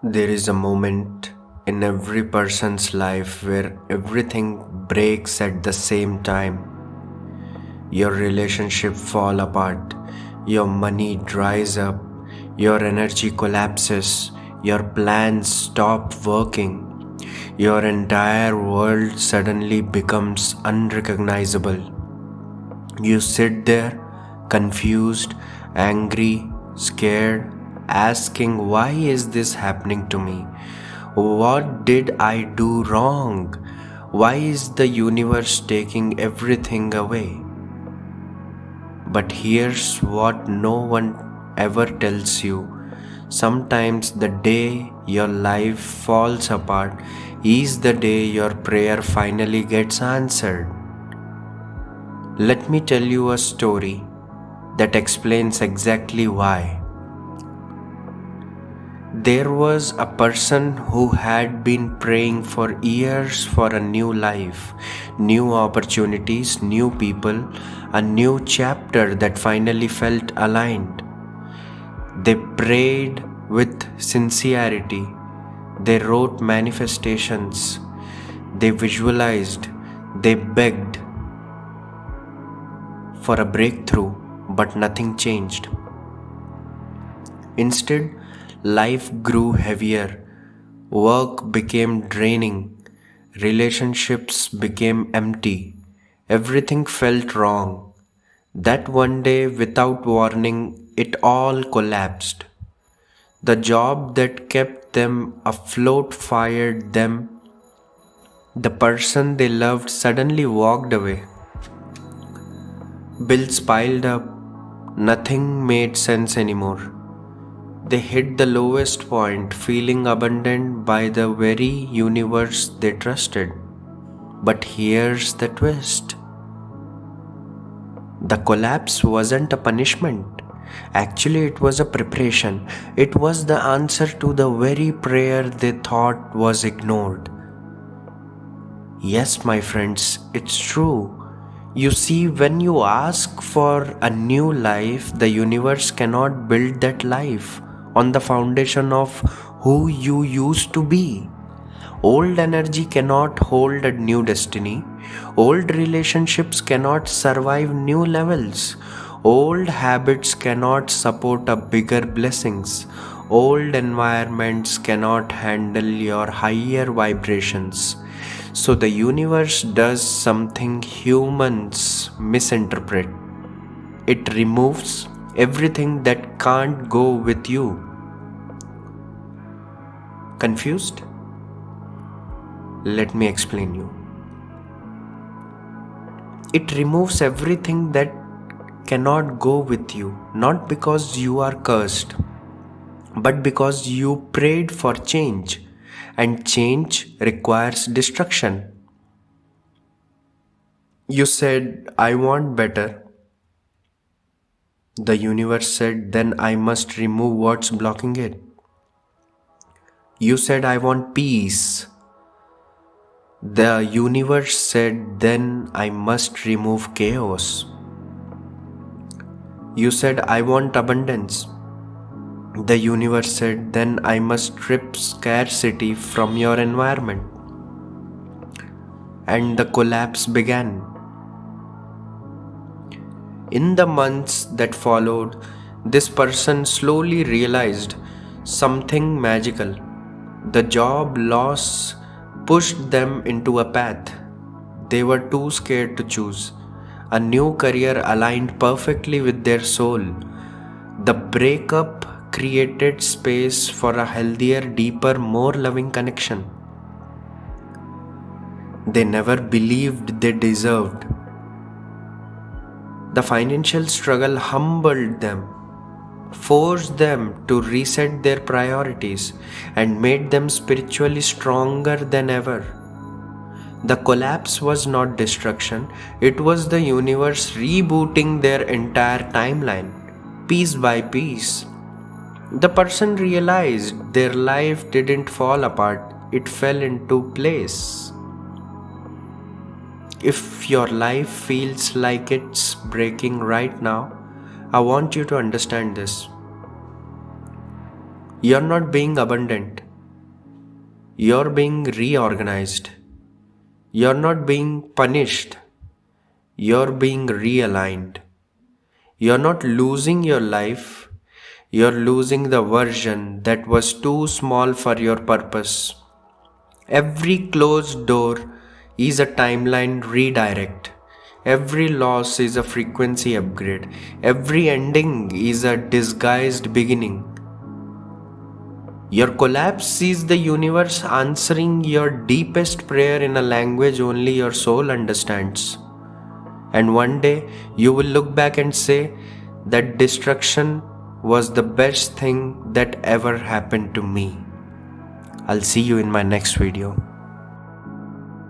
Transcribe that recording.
There is a moment in every person's life where everything breaks at the same time. Your relationship fall apart, your money dries up, your energy collapses, your plans stop working. Your entire world suddenly becomes unrecognizable. You sit there, confused, angry, scared, asking, why is this happening to me? What did I do wrong? Why is the universe taking everything away? But here's what no one ever tells you. Sometimes the day your life falls apart is the day your prayer finally gets answered. Let me tell you a story that explains exactly why. There was a person who had been praying for years for a new life, new opportunities, new people, a new chapter that finally felt aligned. They prayed with sincerity. They wrote manifestations. They visualized. They begged for a breakthrough, but nothing changed. Instead, life grew heavier, work became draining, relationships became empty, everything felt wrong. That one day, without warning, it all collapsed. The job that kept them afloat fired them. The person they loved suddenly walked away. Bills piled up. Nothing made sense anymore. They hit the lowest point, feeling abandoned by the very universe they trusted. But here's the twist. The collapse wasn't a punishment. Actually, it was a preparation. It was the answer to the very prayer they thought was ignored. Yes, my friends, it's true. You see, when you ask for a new life, the universe cannot build that life on the foundation of who you used to be. Old energy cannot hold a new destiny. Old relationships cannot survive new levels. Old habits cannot support a bigger blessings. Old environments cannot handle your higher vibrations. So the universe does something humans misinterpret. It removes everything that can't go with you. Confused? Let me explain you. It removes everything that cannot go with you, not because you are cursed, but because you prayed for change, and change requires destruction. You said, I want better. The universe said, then I must remove what's blocking it. You said, I want peace. The universe said, then I must remove chaos. You said, I want abundance. The universe said, then I must strip scarcity from your environment. And the collapse began. In the months that followed, this person slowly realized something magical. The job loss pushed them into a path they were too scared to choose. A new career aligned perfectly with their soul. The breakup created space for a healthier, deeper, more loving connection they never believed they deserved. The financial struggle humbled them, forced them to reset their priorities, and made them spiritually stronger than ever. The collapse was not destruction, it was the universe rebooting their entire timeline, piece by piece. The person realized their life didn't fall apart, it fell into place. If your life feels like it's breaking right now, I want you to understand this. You're not being abundant, You're being reorganized. You're not being punished. You're being realigned. You're not losing your life. You're losing the version that was too small for your purpose. Every closed door is a timeline redirect. Every loss is a frequency upgrade. Every ending is a disguised beginning. Your collapse is the universe answering your deepest prayer in a language only your soul understands. And one day you will look back and say that destruction was the best thing that ever happened to me. I'll see you in my next video.